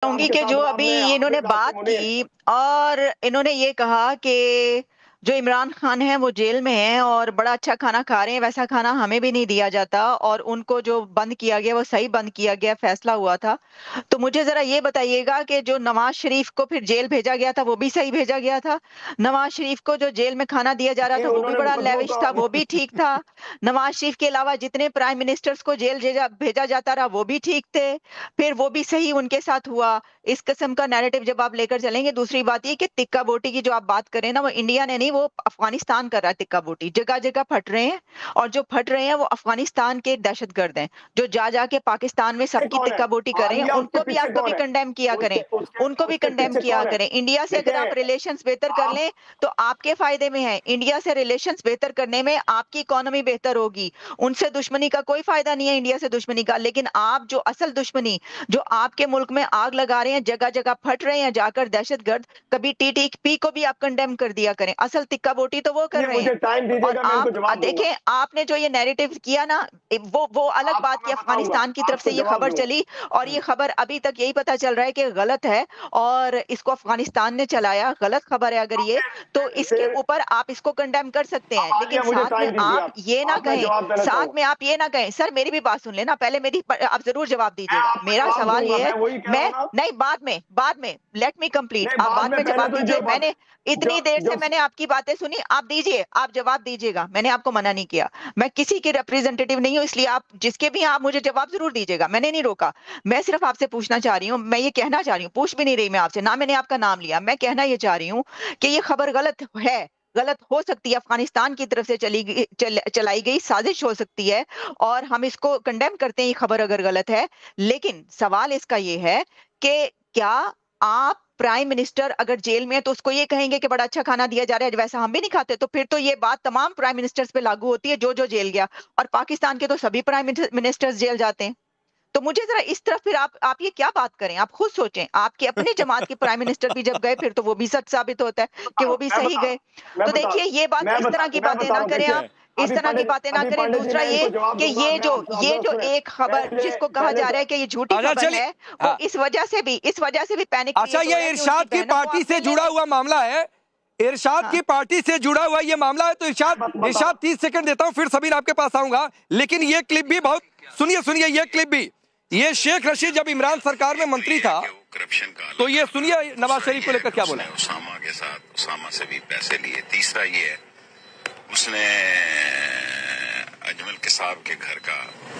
चाहूँगी आपके कि जो सामने अभी आपने इन्होंने हाफिज़ बात आसिम मुनीर। की और इन्होंने ये कहा कि जो इमरान खान है वो जेल में है और बड़ा अच्छा खाना खा रहे हैं, वैसा खाना हमें भी नहीं दिया जाता और उनको जो बंद किया गया वो सही बंद किया गया, फैसला हुआ था। तो मुझे ज़रा ये बताइएगा कि जो नवाज़ शरीफ को फिर जेल भेजा गया था, वो भी सही भेजा गया था? नवाज़ शरीफ को जो जेल में खाना दिया जा रहा जी, था, वो भी उन्होंने बड़ा मुकदमों लेविश का था, वो भी ठीक था। नवाज़ शरीफ के अलावा जितने प्राइम मिनिस्टर्स को जेल जेजा भेजा जाता रहा, वो भी ठीक थे। फिर वो भी सही उनके साथ हुआ। इस किस्म का नैरेटिव जब आप लेकर चलेंगे, दूसरी बात ये कि तिक्का बोटी की जो आप बात कर रहे हैं ना, वो इंडिया ने नहीं, वो अफ़गानिस्तान कर रहा है तिक्का बोटी। जगह-जगह फट रहे हैं और जो फट रहे हैं वो अफ़गानिस्तान के दहशतगर्द हैं, जो जा-जा के पाकिस्तान में ये सबकी कौन है? तिक्का बोटी कर रहे हैं, आलिया उसके उनको भी आप पीछे कभी कौन है? कंडेम किया उसके करें, उसके उनको भी उसके कंडेम पीछे किया कौन है? करें। इंडिया से अगर आप देखिए, रिलेशंस बेहतर कर आप लें, तो आपके फ़ायदे में है। इंडिया से रिलेशंस बेहतर करने में आपकी इकोनॉमी बेहतर होगी। उनसे दुश्मनी का कोई फ़ायदा नहीं है, इंडिया से दुश्मनी का, लेकिन आप जो असल दुश्मनी जो आपके मुल्क में आग लगा रहे हैं, जगह-जगह फट रहे हैं जाकर दहशतगर्द, कभी टीटीपी को भी आप कंडेम कर दिया करें। असल तिक्का बोटी तो वो कर ये रहे हैं। मुझे टाइम और दीजिएगा, मैं आप इनको जवाब दूँगा। देखें, आपने जो ये नैरेटिव किया ना, वो अलग बात आपको कि मैं बताऊँगा, अफ़गानिस्तान की तरफ से आपको ये जवाब खबर दूँगा। चली और ये खबर अभी तक यही पता चल रहा है कि गलत है और इसको अफ़गानिस्तान ने चलाया, गलत खबर है अगर तो ये, तो इसके फिर ऊपर आप इसको कंडेम कर सकते अब हैं। लेकिन आलिया मुझे साथ में टाइम दीजिए आप आप। ये ना अब मैं कहें जवाब देना साथ चाहूँगा। में आप ये ना कहें सर मेरी भी बात सुन लें ना, पहले मेरी प आप ज़रूर जवाब मैं दीजिएगा। आपको मेरा जवाब सवाल दूँगा, ये है मैं वही कह रहा हूँ मैं ना। नहीं बाद में लेट मी कंप्लीट नहीं, आप बाद बाद में में पहले जवाब तो दीजिए। जो बात मैंने इतनी जो देर से जो मैंने आपकी बातें सुनी, आप दीजिए, आप जवाब दीजिएगा। मैंने आपको मना नहीं किया। मैं किसी की रिप्रेजेंटेटिव नहीं हूँ इसलिए आप जिसके भी आप मुझे जवाब ज़रूर दीजिएगा। मैंने नहीं रोका। मैं सिर्फ़ आपसे पूछना चाह रही हूँ, मैं ये कहना चाह रही हूँ, पूछ भी नहीं रही मैं आपसे, ना मैंने आपका नाम लिया। मैं कहना ये चाह रही हूँ कि ये खबर गलत है, गलत हो सकती है, अफ़गानिस्तान की तरफ से चलाई गई साज़िश हो सकती है और हम इसको कंडेम करते हैं ये खबर अगर गलत है। लेकिन सवाल इसका ये है कि क्या आप प्राइम मिनिस्टर अगर जेल में है तो उसको ये कहेंगे कि बड़ा अच्छा खाना दिया जा रहा है, वैसा हम भी नहीं खाते, तो फिर तो ये बात तमाम प्राइम मिनिस्टर्स पे लागू होती है जो जेल गया और पाकिस्तान के तो सभी प्राइम मिनिस्टर्स जेल जाते हैं। तो मुझे ज़रा इस तरफ फिर आप ये क्या बात करें, आप खुद सोचें। आपके अपने जमात के प्राइम मिनिस्टर भी जब गए फिर तो वो भी सच साबित होता है कि वो भी मैं सही बता रहा गए। हूँ, मैं तो बता रहा देखिए हूँ, ये बात इस तरह की मैं बातें बता ना रहा हूँ, करें देखिए, आप, इस तरह की बातें ना अभी करें। पंडित जी दूसरा मैं ये इनको जवाब कि दूँगा, ये मैं जो आपसे ये आप जो सुने। एक खबर पहले जिसको कहा पहले जा रहा तो है कि ये झूठी अच्छा खबर चलिए। है, वो हाँ। इस वजह से भी पैनिक अच्छा, क्रिएट हो रहा ये है कि उनकी इरशाद की बहनों को पार्टी आप से मिलने जुड़ा दें। हुआ मामला है। इरशाद हाँ। की पार्टी से जुड़ा हुआ ये मामला है, तो इरशाद बता रहा इरशाद 30 सेकंड देता हूं, फिर सबीर आपके पास आऊंगा। लेकिन ये क्लिप भी बहुत सुनिए, सुनिए ये क्लिप भी। ये शेख रशीद जब इमरान सरकार में मंत्री था, तो ये सुनिए नवाज शरीफ को लेकर क्या बोला। उसामा के साथ उसामा से भी पैसे लिए। तीसरा ये है उसने अजमल कसाब के घर का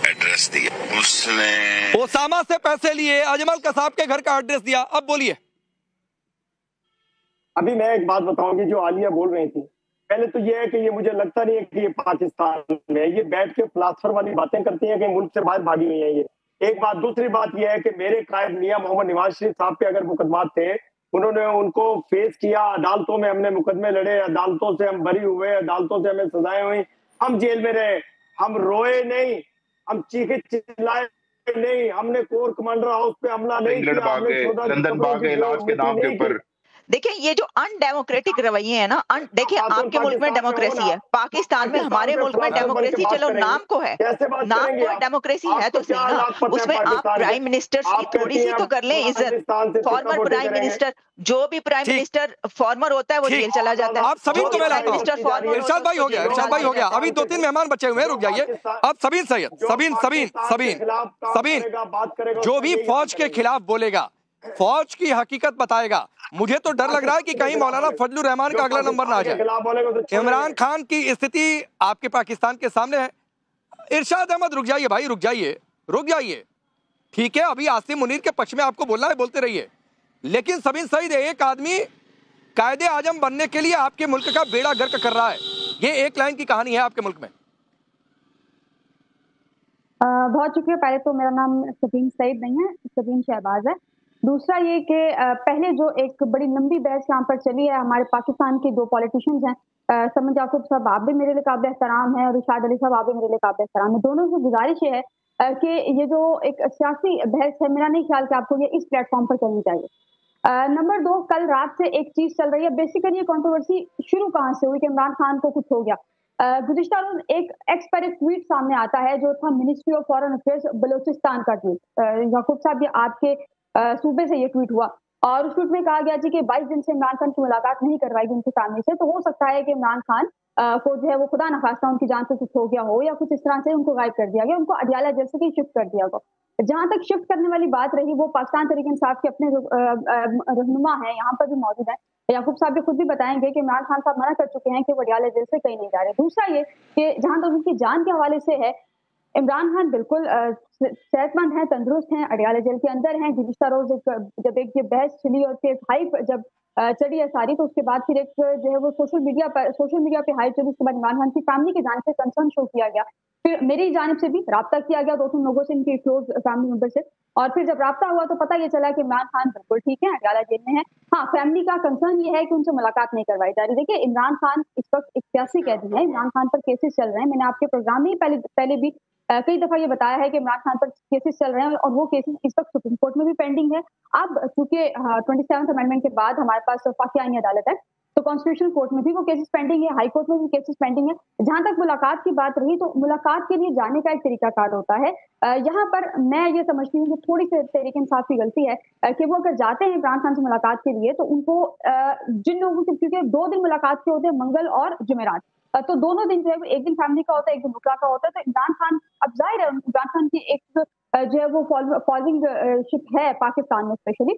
एड्रेस दिया। उसने ओसामा से पैसे लिए, अजमल कसाब के घर का एड्रेस दिया। अब बोलिए। अभी मैं एक बात बताऊंगी जो आलिया बोल रही थी। पहले तो ये है कि ये मुझे लगता नहीं है कि ये पाकिस्तान में है। ये बैठ के फिलासफर वाली बातें करती हैं कि मुल्क से बाहर भागी हुई है ये। एक बात, दूसरी बात ये है कि मेरे कायद मियां मोहम्मद नवाज शरीफ साहब पे अगर मुकदमात थे, उन्होंने उनको फेस किया, अदालतों में हमने मुकदमे लड़े, अदालतों से हम बरी हुए, अदालतों से हमें सजाएं हुई, हम जेल में रहे, हम रोए नहीं, हम चीखे चिल्लाए नहीं, हमने कोर कमांडर हाउस पे हमला नहीं इंग्लैंड किया, हमने भागे, 14 लंदन कब्रों की भागे इलाज के मिट्टी नाम के नहीं की। ऊपर। देखिए ये जो अनडेमोक्रेटिक रवैये हैं ना, देखिए खातून आपके मुल्क में पाकिस्तान में हो डेमोक्रेसी ना, है, तो पाकिस्तान में पाकिस्तान हमारे पे मुल्क में फिलासफर बन के डेमोक्रेसी बात चलो करेंगे। नाम को है, कैसे बात नाम करेंगे को आप? डेमोक्रेसी है आपको तो क्या सही ना, हालात पता है उसमें आप पाकिस्तान के? प्राइम मिनिस्टर्स की आप थोड़ी कहती सी हैं तो हम कर लें इज्जत। अफगानिस्तान से फॉर्मर तिक्का-बोटी प्राइम करेंगे। मिनिस्टर, जो भी प्राइम ठीक मिनिस्टर फॉर्मर होता है वो ठीक। जेल चला जाता है, अब सबीन जो को भी मैं ज्यादा प्राइम लाता हूं। इज्जत मिनिस्टर की जा रही फॉर्मर है। होता इरशाद है भाई उसको हो गया, जेल जो इरशाद चला भाई दिया हो गया। जाता है। अभी 2-3 मेहमान बचे हुए हैं, रुक जाइए। पाकिस्तान अब सबीन सैयद, जो सबीन पाकिस्तान के सबीन खिलाफ काम सबीन करेगा, बात करेगा, जो उसका भी यही हाल फौज के करेंगे। खिलाफ बोलेगा, फौज की हकीकत बताएगा। मुझे तो डर लग रहा है कि पाकिस्तान के कहीं खिलाफ मौलाना बोलेगा, फजलुर रहमान जो का अगला नंबर ना आ पाकिस्तान के जाए। खिलाफ बोलेगा उसे छोड़ेंगे इमरान नहीं। खान की स्थिति आपके पाकिस्तान के सामने है। इरशाद अहमद रुक जाइए भाई, रुक जाइए, रुक जाइए। ठीक है, अभी आसिम मुनीर के पक्ष में आपको बोलना है, बोलते रहिए। लेकिन सबीन सईद, एक आदमी कायदे आजम बनने के लिए आपके मुल्क का बेड़ा गर्क कर रहा है। ये एक लाइन की कहानी है आपके मुल्क में। बहुत शुक्रिया। पहले तो मेरा नाम सबीन सईद नहीं है, सबीन शहबाज है। दूसरा ये कि पहले जो एक बड़ी लंबी बहस यहाँ पर चली है, हमारे पाकिस्तान के 2 पॉलिटिशियंस हैं, समद याकूब साहब आप भी मेरे लिए काबिल एहतराम हैं और इरशाद अली साहब आप भी मेरे लिए काबिल एहतराम हैं। दोनों से गुजारिश ये है कि ये जो एक सियासी बहस है, मेरा नहीं ख्याल कि आपको ये इस प्लेटफॉर्म पर करनी चाहिए। नंबर 2, कल रात से एक चीज चल रही है, बेसिकली ये कंट्रोवर्सी शुरू कहाँ से हुई कि इमरान खान को कुछ हो गया। गुज़िश्ता रोज़ एक एक्स पर एक ट्वीट सामने आता है जो था ministry of foreign affairs Balochistan का ट्वीट। याकूब साहब ये आपके सूबे से ये ट्वीट हुआ और उस ट्वीट में कहा गया जी कि 22 दिन से इमरान खान की मुलाकात नहीं करवाई गई उनकी फैमिली से, तो हो सकता है कि इमरान खान को जो है वो खुदा न खास्ता उनकी जान से कुछ हो गया हो या कुछ इस तरह से उनको गायब कर दिया गया, उनको अडियाला जेल से कहीं शिफ्ट कर दिया गया। जहां तक शिफ्ट करने वाली बात रही, वो पाकिस्तान तहरीक इंसाफ के अपने रहनुमा हैं, यहाँ पर भी मौजूद हैं। याकूब साहब भी खुद भी बताएंगे कि इमरान खान साहब मना कर चुके हैं कि वो अडियाला जेल से कहीं नहीं जा रहे। दूसरा ये कि जहां तक उनकी जान के हवाले से है, इमरान खान बिल्कुल सेहतमंद हैं, तंदुरुस्त हैं, अडियाला जेल के अंदर हैं। गुज़िश्ता रोज जब एक ये बहस चली और फिर हाइप जब चढ़ी है सारी, तो उसके बाद फिर एक जो है वो सोशल मीडिया पे हाइप चली। उसके बाद इमरान खान की फैमिली की जानिब से कंसर्न शो किया गया, फिर मेरी जानिब से भी राब्ता किया गया 2-3 लोगों से, इनके क्लोज फैमिली मेंबर से, और फिर जब राब्ता हुआ तो पता ये चला कि इमरान खान बिल्कुल ठीक है, अडियाला जेल में है। हाँ, फैमिली का कंसर्न ये है कि उनसे मुलाकात नहीं करवाई जा रही। देखिए, इमरान खान इस वक्त 81 कैदी हैं, इमरान खान पर केसेस चल रहे हैं। मैंने आपके प्रोग्राम में ही पहले भी कई दफा ये बताया है कि इमरान खान पर केसेस चल रहे हैं और वो केसेस इस वक्त सुप्रीम कोर्ट में भी पेंडिंग है। अब चूंकि 27th अमेंडमेंट के बाद हमारे पास वफाकी आईनी अदालत है, तो कॉन्स्टिट्यूशनल कोर्ट में भी वो केसेस पेंडिंग है, हाई कोर्ट में भी केसेस पेंडिंग है। जहां तक मुलाकात की बात रही, तो मुलाकात के लिए जाने का एक तरीकाकार होता है। यहाँ पर मैं ये समझती हूँ कि थोड़ी सी तहरीक इंसाफ की गलती है कि वो अगर जाते हैं इमरान खान से मुलाकात के लिए, तो उनको जिन लोगों से, क्योंकि 2 दिन मुलाकात के होते हैं, मंगल और जुमेरात, तो दोनों दिन जो है एक दिन फैमिली का होता है, एक दिन मुतला का होता है। तो इमरान खान, अब जाहिर है इमरान खान की एक जो है वो फॉलोइंग शिप है पाकिस्तान में स्पेशली,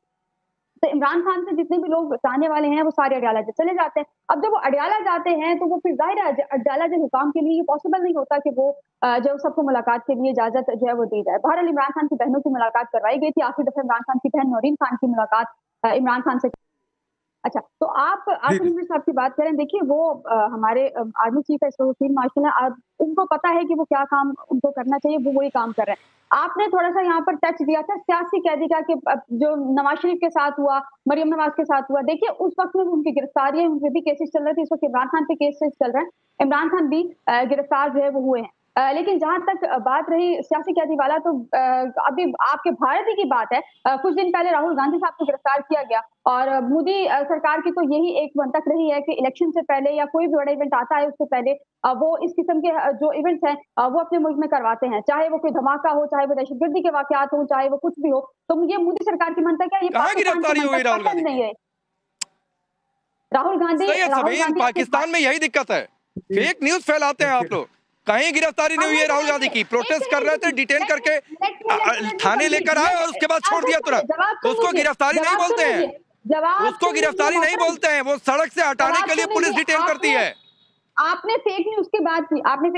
तो इमरान खान से जितने भी लोग चाहने वाले हैं वो सारे अडियाला जेल चले जाते हैं। अब जब वो अडियाला जाते हैं तो वो फिर जाहिर है अडियाला जेल हुकाम के लिए ये पॉसिबल नहीं होता कि वो जो सबको मुलाकात के लिए इजाजत जो है वो दी जाए। बहरहाल इमरान खान की बहनों की मुलाकात करवाई गई थी। आखिरी दफा इमरान खान की बहन नौरीन खान की मुलाकात इमरान खान से। अच्छा, तो आप आसिम मुनीर साहब की बात करें, देखिए वो हमारे आर्मी चीफ है, फील्ड मार्शल है, उनको पता है कि वो क्या काम उनको करना चाहिए, वो वही काम कर रहे हैं। आपने थोड़ा सा यहाँ पर टच दिया था सियासी कैदी का कि जो नवाज शरीफ के साथ हुआ, मरियम नवाज के साथ हुआ, देखिए उस वक्त में उनकी गिरफ्तारी है, उनके भी केसेस चल रहे थे। इस वक्त इमरान खान पे केसेस चल रहे हैं, इमरान खान भी गिरफ्तार जो है वो हुए हैं। लेकिन जहां तक बात रही सियासी कैदी वाला, तो अभी आपके भारत ही की बात है, कुछ दिन पहले राहुल गांधी साहब को गिरफ्तार किया गया और मोदी सरकार की तो यही एक मंतक रही है कि इलेक्शन से पहले या कोई भी बड़ा इवेंट आता है उससे पहले वो इस किस्म के जो इवेंट्स हैं वो अपने मुल्क में करवाते हैं, चाहे वो कोई धमाका हो, चाहे वो दहशतगर्दी के वाकयात हो, चाहे वो कुछ भी हो। तो ये मोदी सरकार की मंतक है, ये गिरफ्तारी हो गई राहुल गांधी नहीं है। राहुल गांधी पाकिस्तान में यही दिक्कत है, फेक न्यूज फैलाते हैं आप लोग। कहीं गिरफ्तारी नहीं हुई है राहुल गांधी की, प्रोटेस्ट कर रहे थे, डिटेन करके थाने लेकर आए और उसके बाद छोड़ दिया तुरंत। उसको गिरफ्तारी नहीं बोलते हैं, उसको गिरफ्तारी नहीं बोलते हैं, वो सड़क से हटाने के लिए पुलिस डिटेन करती है। आपने फेक न्यूज की बात की, आपने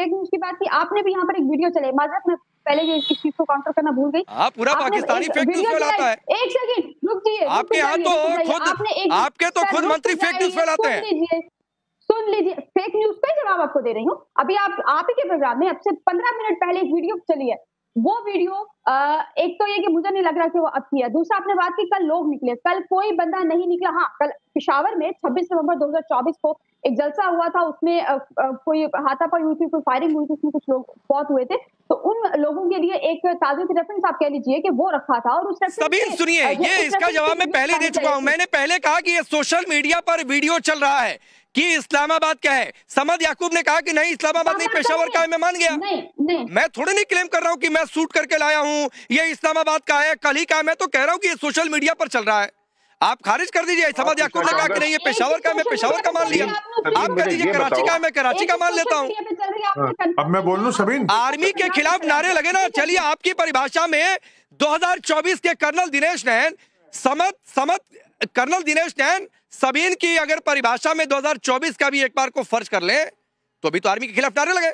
भी यहाँ पर एक वीडियो चले, माजरत में पहले ये इस चीज को काउंटर करना भूल गई। हाँ, पूरा पाकिस्तानी फेक न्यूज फैलाता है। एक सेकंड रुकिए, आपके यहाँ तो आपके तो खुद मंत्री फेक न्यूज फैलाते हैं। सुन लीजिए, फेक न्यूज का जवाब आपको दे रही हूँ। अभी आप ही के प्रोग्राम में अब से 15 मिनट पहले एक वीडियो चली है, वो वीडियो एक तो ये कि मुझे नहीं लग रहा कि वो अब की है। दूसरा, आपने बात की कल लोग निकले, कल कोई बंदा नहीं निकला। हाँ, कल पेशावर में 26 नवंबर 2024 को एक जलसा हुआ था, उसमें कोई हाथापाई हुई थी, कोई फायरिंग हुई थी, उसमें कुछ लोग फौत हुए थे। तो उन लोगों के लिए एक ताज़ा रेफरेंस आप कह लीजिए कि वो रखा था। और उस सभी सुनिए, ये इसका जवाब मैं पहले दे चुका हूं। मैंने पहले कहा कि ये सोशल मीडिया पर वीडियो चल रहा है कि इस्लामाबाद का है। समद याकूब ने कहा कि नहीं इस्लामाबाद नहीं, पेशावर का है। मैं मान गया, नहीं। मैं थोड़े नहीं क्लेम कर रहा हूं कि मैं शूट करके लाया हूं, ये इस्लामाबाद का है, कल ही का है। मैं तो कह रहा हूं कि ये सोशल मीडिया पर चल रहा है। आप खारिज कर दीजिए। समद याकूब ने कहा कि नहीं ये पेशावर का है, मैं पेशावर का मान लिया। आप कह दीजिए कराची का है, मैं कराची का मान लेता हूं। अब मैं बोल लूं शबीन, आर्मी के खिलाफ नारे लगे ना, चलिए आपकी परिभाषा में 2024 के कर्नल दिनेश नैन, कर्नल दिनेश नैन, सबीन की अगर परिभाषा में 2024 का भी एक बार को फर्ज कर ले तो अभी तो आर्मी के खिलाफ नारे लगे।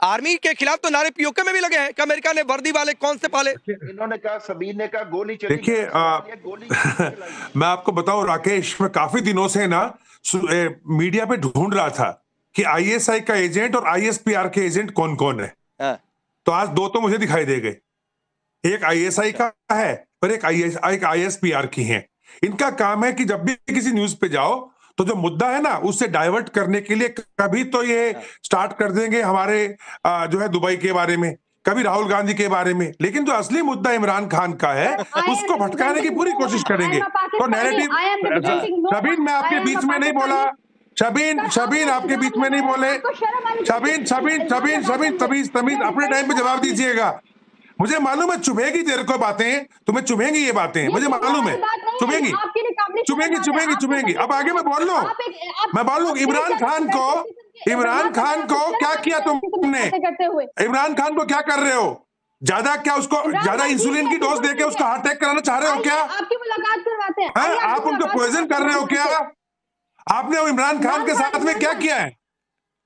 आर्मी के खिलाफ तो नारे पीओके में भी लगे हैं कि अमेरिका ने वर्दी वाले कौन से पाले। इन्होंने कहा, सबीन ने कहा गोली चली। देखिए मैं आपको बताऊं राकेश, मैं काफी दिनों से ना मीडिया पे ढूंढ रहा था कि आईएसआई का एजेंट और आईएसपीआर के एजेंट कौन कौन है। तो आज दो तो मुझे दिखाई दे गए, एक आईएसआई का है और एक आईएसपीआर की है। इनका काम है कि जब भी किसी न्यूज पे जाओ तो जो मुद्दा है ना उससे डाइवर्ट करने के लिए कभी तो ये स्टार्ट कर देंगे हमारे जो है दुबई के बारे में, कभी राहुल गांधी के बारे में, लेकिन जो असली मुद्दा इमरान खान का है उसको भटकाने की पूरी कोशिश करेंगे। तो नैरेटिव, शबीन मैं आपके बीच में नहीं बोला, शबीन आपके बीच में नहीं बोले, शबीन अपने टाइम पे जवाब दीजिएगा। मुझे मालूम है चुभेगी तेरे को बातें, तुम्हें चुभेंगी ये बातें, मुझे मालूम है चुभेंगी चुभेंगी चुभेंगी चुभेंगी। अब आगे मैं बोल लूं, मैं बोल लूं इमरान खान को क्या किया तुमने? इमरान खान को क्या कर रहे हो? ज्यादा क्या उसको ज्यादा इंसुलिन की डोज देके उसको हार्ट अटैक कराना चाह रहे हो क्या? आपकी मुलाकात करवाते हैं, आप उनको पॉइजन कर रहे हो क्या? आपने इमरान खान के साथ में क्या किया है?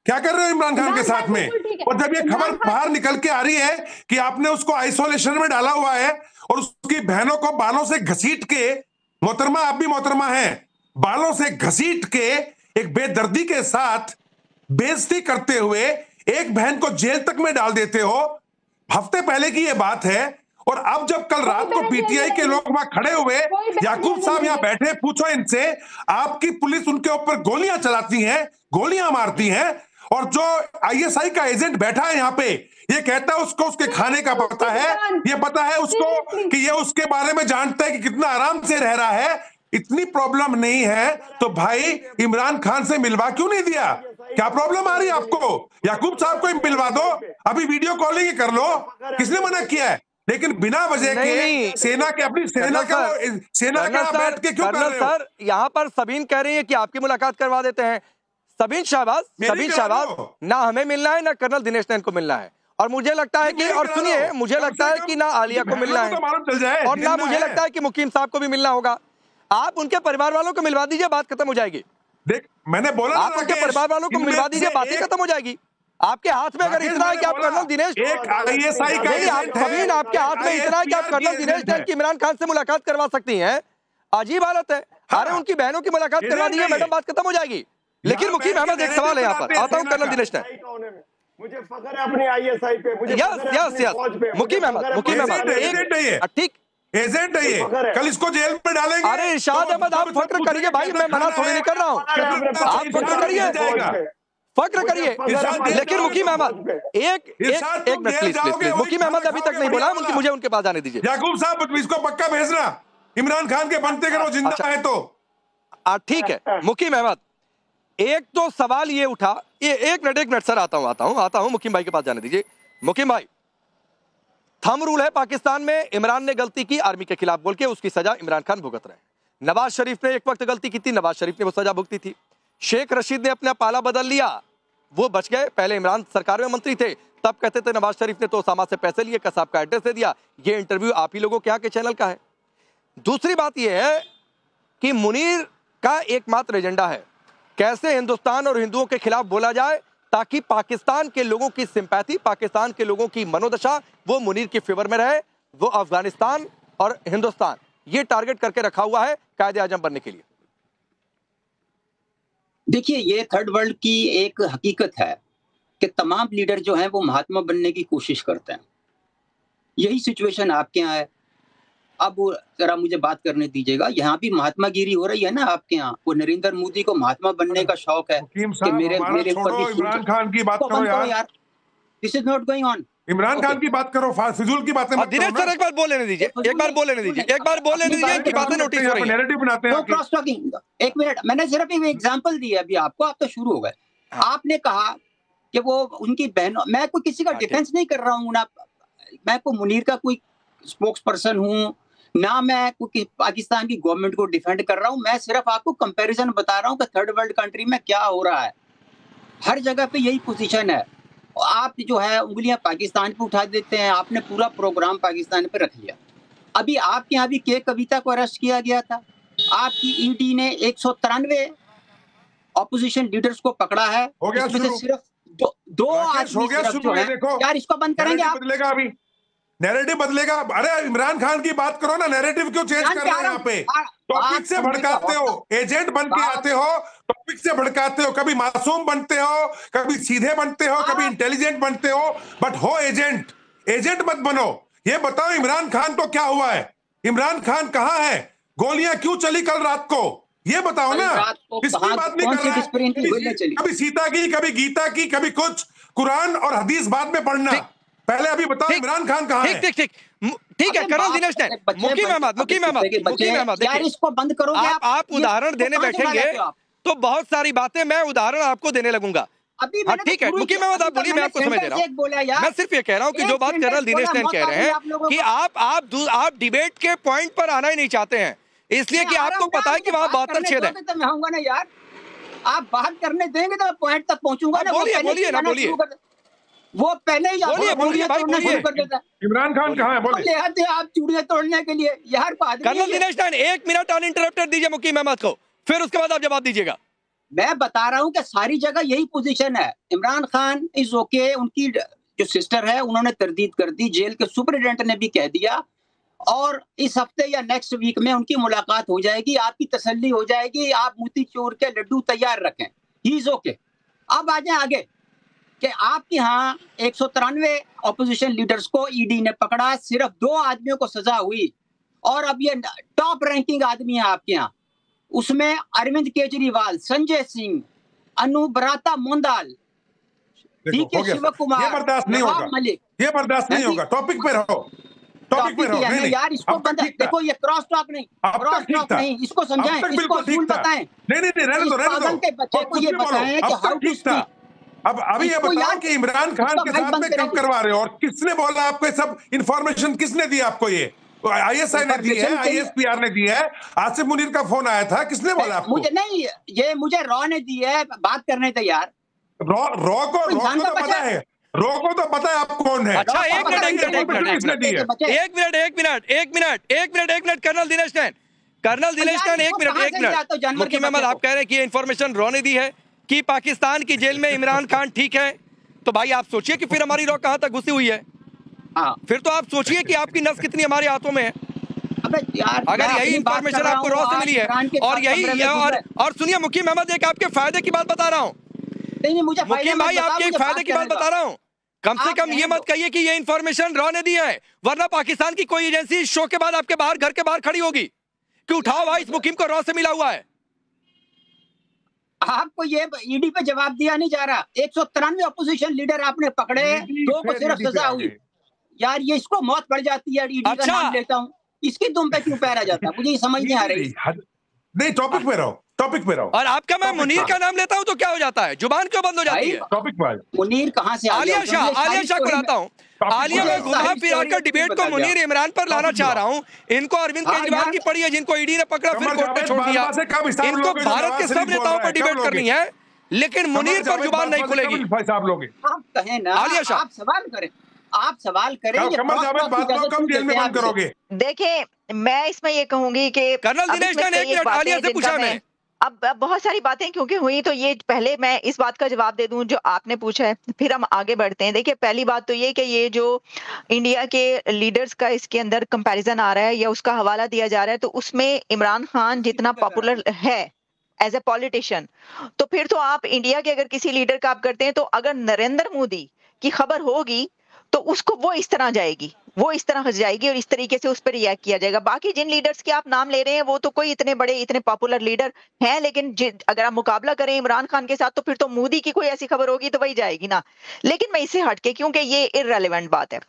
क्या कर रहे हो इमरान खान के साथ में? और जब ये खबर बाहर निकल के आ रही है कि आपने उसको आइसोलेशन में डाला हुआ है और उसकी बहनों को बालों से घसीट के, मोहतरमा आप भी मोहतरमा हैं, बालों से घसीट के एक बेदर्दी के साथ बेइज्जती करते हुए एक बहन को जेल तक में डाल देते हो। हफ्ते पहले की ये बात है। और अब जब कल रात को पीटीआई के लोग वहां खड़े हुए, याकूब साहब यहां बैठे, पूछो इनसे, आपकी पुलिस उनके ऊपर गोलियां चलाती है, गोलियां मारती है, और जो आईएसआई का एजेंट बैठा है यहाँ पे, ये कहता है उसको उसके खाने का पता है, ये पता है उसको कि ये उसके बारे में जानता है कि कितना आराम से रह रहा है। इतनी प्रॉब्लम नहीं है तो भाई इमरान खान से मिलवा क्यों नहीं दिया? क्या प्रॉब्लम आ रही है आपको? याकूब साहब को मिलवा दो, अभी वीडियो कॉलिंग कर लो, किसने मना किया है? लेकिन बिना वजह के सेना के अपनी सेना का बैठ के क्यों कर रहे हो? सर यहाँ पर सबीन कह रही है कि आपकी मुलाकात करवा देते हैं। सबीन शहबाज ना हमें मिलना है ना कर्नल दिनेश नैन को मिलना है। और मुझे लगता है कि, और सुनिए, मुझे लगता है कि ना आलिया को मिलना है और ना मुझे लगता है कि मुकीम साहब को भी मिलना होगा। आप उनके परिवार वालों को मिलवा दीजिए, बात खत्म हो जाएगी। देख मैंने बोला, आप उनके परिवार वालों को मिलवा दीजिए, बात खत्म हो जाएगी। आपके हाथ में अगर इतना है कि आप कर्नल दिनेश, आपके हाथ में इतना है कि आप कर्नल दिनेश नैन की इमरान खान से मुलाकात करवा सकती हैं, अजीब हालत है। अरे उनकी बहनों की मुलाकात करवा दीजिए मैडम, बात खत्म हो जाएगी। लेकिन मुकीम अहमद, एक सवाल है यहाँ पर, आता हूँ कर्नल दिनेश नैन। मुझे फख्र है अपने आईएसआई पे, मुझे यस मुकीम अहमद, ठीक एजेंट है ये, कल इसको जेल में डालेंगे। अरे इरशाद अहमद, आप फख्र करिए भाई, मैं मना थोड़ी नहीं कर रहा हूँ, आप फख्र करिए, फख्र करिए। लेकिन मुकीम अहमद एक मिनट प्लीज, मुकीम अहमद अभी तक नहीं बोला, मुझे उनके पास जाने दीजिए। याकूब साहब इसको पक्का भेजना, इमरान खान के बनते करो, जिंदा है तो ठीक है। मुकीम अहमद, एक तो सवाल ये उठा, ये एक मिनट सर, आता हूं मुकीम भाई के पास जाने दीजिए। मुकीम भाई, थंब रूल है पाकिस्तान में, इमरान ने गलती की आर्मी के खिलाफ बोल के, उसकी सजा इमरान खान भुगत रहे हैं। नवाज शरीफ ने एक वक्त गलती की थी, नवाज शरीफ ने वो सजा भुगती थी। शेख रशीद ने अपना पाला बदल लिया, वो बच गए, पहले इमरान सरकार में मंत्री थे, तब कहते थे नवाज शरीफ ने तो ओसामा से पैसे लिए, कसाब का एड्रेस दे दिया। ये इंटरव्यू आप ही लोगों के यहाँ के चैनल का है। दूसरी बात यह है कि मुनीर का एकमात्र एजेंडा है कैसे हिंदुस्तान और हिंदुओं के खिलाफ बोला जाए ताकि पाकिस्तान के लोगों की सिंपैथी, पाकिस्तान के लोगों की मनोदशा वो मुनीर के फेवर में रहे, वो अफगानिस्तान और हिंदुस्तान ये टारगेट करके रखा हुआ है कायदे आजम बनने के लिए। देखिए, ये थर्ड वर्ल्ड की एक हकीकत है कि तमाम लीडर जो हैं वो महात्मा बनने की कोशिश करते हैं। यही सिचुएशन आपके यहाँ है। अब जरा मुझे बात करने दीजिएगा, यहाँ भी महात्मा गिरी हो रही है ना आपके यहाँ। वो नरेंद्र मोदी को महात्मा बनने का शौक है कि मेरे ऊपर भी इमरान खान की बात करो यार। This is not going on. Imran Khan की बात करो, फिजूल की बातें मत दिनेश सर, एक बार बोल लेने दीजिए, एक बार बोल लेने दीजिए, इनकी बातें नोटिस हो रही हैं। नैरेटिव बनाते हैं। क्रॉस टॉकिंग, एक मिनट, मैंने सिर्फ एक एग्जांपल दिया अभी आपको, आप तो शुरू हो गए। आपने कहा कि वो उनकी बहनों, मैं कोई किसी का डिफेंस नहीं कर रहा हूँ ना, मैं कोई मुनीर का कोई स्पोक्स पर्सन हूँ ना, मैं कोई पाकिस्तान की गवर्नमेंट को डिफेंड कर रहा हूँ। मैं सिर्फ आपको कंपैरिजन बता रहा हूँ कि थर्ड वर्ल्ड कंट्री में क्या हो रहा है। हर जगह पे यही पोजीशन है। आप जो है उंगलियां पाकिस्तान पे उठा देते हैं। आपने पूरा प्रोग्राम पाकिस्तान पे रख लिया। अभी आपके यहाँ भी के कविता को अरेस्ट किया गया था। आपकी ईडी ने 193 ऑपोजिशन लीडर्स को पकड़ा है। हो गया सिर्फ दो आदमी जो है, यार इसको बंद करेंगे आप? बदलेगा अभी, नैरेटिव बदलेगा। अरे इमरान खान की बात करो ना, नैरेटिव क्यों चेंज कर रहे हो? यहाँ पे टॉपिक से भड़काते हो, एजेंट बन के आते हो, टॉपिक से भड़काते हो। कभी मासूम बनते हो, कभी सीधे बनते हो, कभी इंटेलिजेंट बनते हो, बट हो एजेंट। एजेंट मत बनो। ये बताओ इमरान खान को क्या हुआ है? इमरान खान कहाँ है? गोलियां क्यों चली कल रात को? ये बताओ ना। इसकी बात नहीं कर रहा। कभी सीता की, कभी गीता की, कभी कुछ कुरान और हदीस बाद में पढ़ना। पहले अभी बताओ इमरान खान कहाँ है? ठीक है कर्नल दिनेश ने, मुकीम अहमद, यार इसको बंद करोगे आप उदाहरण देने बैठेंगे तो बहुत सारी बातें मैं उदाहरण आपको देने लगूंगा। अभी हाँ ठीक है, मुकीम अहमद आप बोलिए, मैं आपको समझ दे रहा हूँ। मैं सिर्फ ये कह रहा हूँ कि जो बात कर्नल दिनेश नैन कह रहे हैं कि आप डिबेट के पॉइंट पर आना ही नहीं चाहते हैं, इसलिए कि आपको पता है कि वहाँ 72 छेद है। मैं आऊंगा ना यार, आप बात करने देंगे तो मैं पॉइंट तक पहुंचूंगा ना। बोलिए बोलिए ना, बोलिए वो पहले ही बोलिए भाई बोलिए। इमरान खान कहाँ है, बोलिए। आते आप चूड़ियां तोड़ने के लिए यार। कर्नल दिनेश नैन 1 मिनट अनइंटरप्टेड दीजिए मुकीम अहमद को, फिर उसके बाद आप जवाब दीजिएगा। मैं बता रहा हूं कि सारी जगह यही पोजीशन है। इमरान खान इज ओके, उनकी जो सिस्टर है उन्होंने तरदीद कर दी, जेल के सुपरिटेंडेंट ने भी कह दिया, और इस हफ्ते या नेक्स्ट वीक में उनकी मुलाकात हो जाएगी, आपकी तसल्ली हो जाएगी, आप मोतीचूर के लड्डू तैयार रखें, ही इज ओके। अब आ जाए आगे कि आपके यहाँ 193 ऑपोजिशन लीडर्स को ईडी ने पकड़ा, सिर्फ 2 आदमियों को सजा हुई, और अब ये टॉप रैंकिंग आदमी है आपके यहाँ, उसमें अरविंद केजरीवाल, संजय सिंह, अनुब्रता मोंदाल, शिव कुमार, ये बर्दाश्त नहीं होगा, मलिक, ये बर्दाश्त नहीं होगा। टॉपिक पे रहो, टॉपिक पे रहो। नहीं यार इसको देखो, ये क्रॉस टॉक नहीं, क्रॉस टॉक नहीं, इसको समझाएं, इसको असूल बताएं। नहीं रहने दो, के बच्चे को ये बताएं कि हाउ टू स्पीक। अब अभी ये बताओ कि इमरान खान के साथ में कब करवा रहे हो, और किसने बोला आपको ये सब इंफॉर्मेशन, किसने दी आपको? ये आईएसआई ने दी है, आईएसपीआर ने दी है, आसिफ मुनीर का फोन आया था, किसने बोला आपको? मुझे नहीं, ये मुझे रॉ ने दी है, बात करने थे यार। रॉ को तो पता है, रॉ को तो पता है आप कौन है। अच्छा एक मिनट कर्नल दिनेश नैन, एक मिनट। मुकीम अहमद आप कह रहे हैं कि ये इन्फॉर्मेशन रॉ ने दी है कि पाकिस्तान की जेल में इमरान खान ठीक है, तो भाई आप सोचिए कि फिर हमारी रॉ कहां तक घुसी हुई है। फिर तो आप सोचिए कि आपकी नस कितनी हमारे हाथों में है। अबे यार, अगर यही इंफॉर्मेशन आपको रॉ से मिली है, और यही और सुनिए मुकीम अहमद, एक आपके फायदे की बात बता रहा हूँ। नहीं मुझे मुकीम भाई आपके एक फायदे की बात बता रहा हूँ, कम से कम ये मत कहिए कि ये इन्फॉर्मेशन रॉ ने दी है, वरना पाकिस्तान की कोई एजेंसी इस शो के बाद आपके बाहर, घर के बाहर खड़ी होगी कि उठाओ भाई इस मुकीम को रॉ से मिला हुआ है। आपको ये ईडी पे जवाब दिया नहीं जा रहा। 193 अपोजिशन लीडर आपने पकड़े, 2 को सिर्फ सजा हुई। यार ये इसको मौत पड़ जाती है, ईडी का नाम लेता हूँ, इसकी तुम पे क्यों पैरा जाता है, मुझे ये समझ नहीं आ रही। नहीं, टॉपिक पे रहो, टॉपिक पे रहो। और आपका मैं मुनीर का नाम लेता हूं तो क्या हो जाता है, जुबान क्यों बंद हो जाती है? टॉपिक पे मुनीर कहां से? आलिया शाह को लाता हूं। आलिया में घुमा फिरा कर डिबेट को मुनीर इमरान पर लाना चाह रहा हूं। इनको अरविंद केजरीवाल की पड़ी है, जिनको ईडी ने पकड़ा फिर कोर्ट में छोड़ दिया। इनको भारत के सब नेताओं पर डिबेट करनी है, लेकिन मुनीर पर जुबान नहीं खुलेगी। आप कहें ना, आलिया शाह, आप सवाल करें, आप सवाल करें। कब जेल में बंद करोगे? देखिए, मैं इसमें ये कहूंगी कि कर्नल दिनेश नैन, एक मिनट आलिया से पूछा मैं। अब बहुत सारी बातें क्योंकि हुई, तो ये पहले मैं इस बात का जवाब दे दूं जो आपने पूछा है, फिर हम आगे बढ़ते हैं। देखिए, पहली बात तो ये कि ये जो इंडिया के लीडर्स का इसके अंदर कंपैरिजन आ रहा है या उसका हवाला दिया जा रहा है, तो उसमें इमरान खान जितना पॉपुलर है एज ए पॉलिटिशियन, तो फिर तो आप इंडिया के अगर किसी लीडर का आप करते हैं, तो अगर नरेंद्र मोदी की खबर होगी तो उसको वो इस तरह जाएगी, वो इस तरह जाएगी और इस तरीके से उस पर रिएक्ट किया जाएगा। बाकी जिन लीडर्स के आप नाम ले रहे हैं वो तो कोई इतने बड़े, इतने पॉपुलर लीडर हैं, लेकिन अगर आप मुकाबला करें इमरान खान के साथ, तो फिर तो मोदी की कोई ऐसी खबर होगी तो वही जाएगी ना। लेकिन मैं इससे हटके, क्योंकि ये इररेलेवेंट बात है,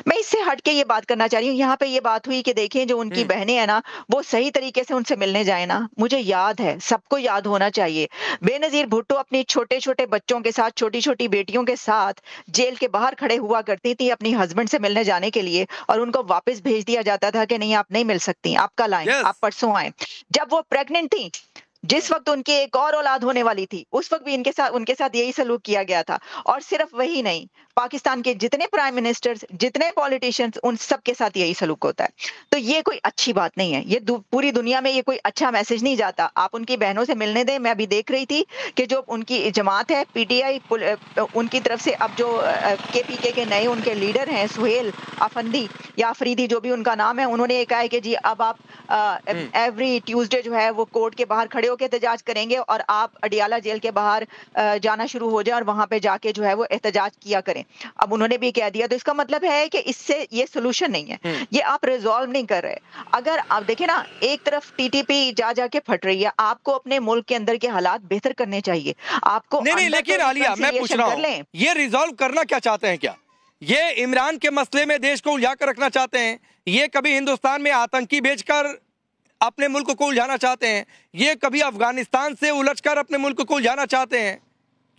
मैं इससे हटके ये बात करना चाह रही हूँ। यहाँ पे ये बात हुई कि देखें जो उनकी बहनें हैं ना, वो सही तरीके से उनसे मिलने जाए ना। मुझे याद है, सबको याद होना चाहिए, बेनजीर भुट्टो अपने छोटे छोटे बच्चों के साथ, छोटी छोटी बेटियों के साथ जेल के बाहर खड़े हुआ करती थी अपनी हस्बैंड से मिलने जाने के लिए, और उनको वापस भेज दिया जाता था कि नहीं आप नहीं मिल सकती, आपका लाइन, आप परसों आए। जब वो प्रेग्नेंट थी, जिस वक्त उनकी एक और औलाद होने वाली थी, उस वक्त भी उनके साथ यही सलूक किया गया था। और सिर्फ वही नहीं, पाकिस्तान के जितने प्राइम मिनिस्टर्स, जितने पॉलिटिशियंस, उन सब के साथ यही सलूक होता है। तो ये कोई अच्छी बात नहीं है, ये पूरी दुनिया में ये कोई अच्छा मैसेज नहीं जाता। आप उनकी बहनों से मिलने दें। मैं अभी देख रही थी कि जो उनकी जमात है पीटीआई, उनकी तरफ से अब जो केपीके के नए उनके लीडर हैं, सुहेल अफंदी या अफरीदी, जो भी उनका नाम है, उन्होंने ये कहा है कि जी अब आप एवरी ट्यूसडे जो है वो कोर्ट के बाहर खड़े होकर एहतजाज करेंगे, और आप अडियाला जेल के बाहर जाना शुरू हो जाए और वहां पे जाके जो है वो एहतजाज किया करें। अब उन्होंने भी कह दिया, तो इसका मतलब है कि इससे ये सोल्यूशन नहीं है, ये आप रिजॉल्व नहीं कर रहे। अगर आप देखें ना, एक तरफ टीटीपी जा जाके फट रही है, आपको अपने मुल्क के अंदर के हालात बेहतर करने चाहिए आपको। नहीं, लेकिन आलिया मैं पूछ रहा हूं, ये रिजॉल्व करना क्या चाहते हैं? क्या ये इमरान के मसले में देश को उलझा कर रखना चाहते हैं? ये कभी हिंदुस्तान में आतंकी भेजकर अपने मुल्क को उलझाना चाहते हैं? ये कभी अफगानिस्तान से उलझकर अपने मुल्क को उलझाना चाहते हैं?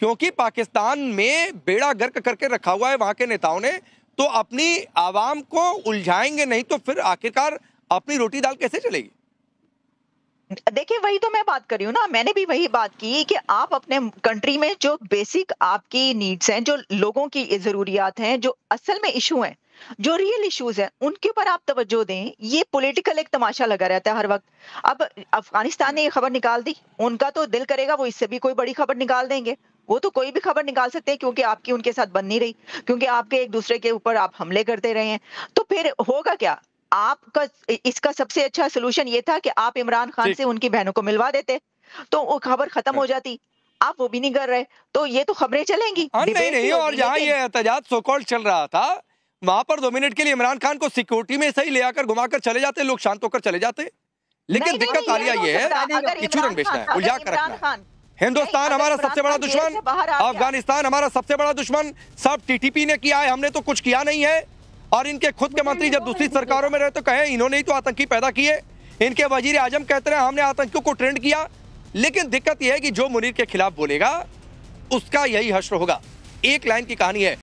क्योंकि पाकिस्तान में बेड़ा गर्क करके रखा हुआ है वहां के नेताओं ने, तो अपनी आवाम को उलझाएंगे नहीं तो फिर आखिरकार अपनी रोटी दाल कैसे चलेगी? देखिए वही तो मैं बात कर रही हूँ ना, मैंने भी वही बात की कि आप अपने कंट्री में जो बेसिक आपकी नीड्स हैं, जो लोगों की जरूरियात हैं, जो असल में इशू हैं, जो रियल इश्यूज हैं, उनके ऊपर आप तवज्जो दें। ये पॉलिटिकल एक तमाशा लगा रहता है हर वक्त। अब अफगानिस्तान ने ये खबर निकाल दी, उनका तो दिल करेगा वो इससे भी कोई बड़ी खबर निकाल देंगे। वो तो कोई भी खबर निकाल सकते हैं क्योंकि आपकी उनके साथ बन नहीं रही, क्योंकि आपके एक दूसरे के ऊपर आप हमले करते रहे हैं। तो फिर होगा क्या? आपका इसका सबसे अच्छा सोल्यूशन ये था कि आप इमरान खान से उनकी बहनों को मिलवा देते, तो वो खबर खत्म हो जाती। आप वो भी नहीं कर रहे, तो ये तो खबरें चलेंगी। नहीं, और जहाँ ये एहतजाज सो कॉल्ड चल रहा था, वहां पर 2 मिनट के लिए इमरान खान को सिक्योरिटी में सही ले आकर घुमाकर चले जाते, लोग शांत होकर चले जाते। लेकिन दिक्कत आलिया ये है कि चूरन बेचना है, उलझा कर रखना है। हिंदुस्तान हमारा सबसे बड़ा दुश्मन, अफगानिस्तान हमारा सबसे बड़ा दुश्मन, सब टीटीपी ने किया है, हमने तो कुछ किया नहीं है। और इनके खुद के मंत्री जब दूसरी सरकारों में रहे तो कहे इन्होंने ही तो आतंकी पैदा किए। इनके वजीर आजम कहते रहे हमने आतंकियों को ट्रेंड किया। लेकिन दिक्कत यह है कि जो मुनीर के खिलाफ बोलेगा उसका यही हश्र होगा। एक लाइन की कहानी है।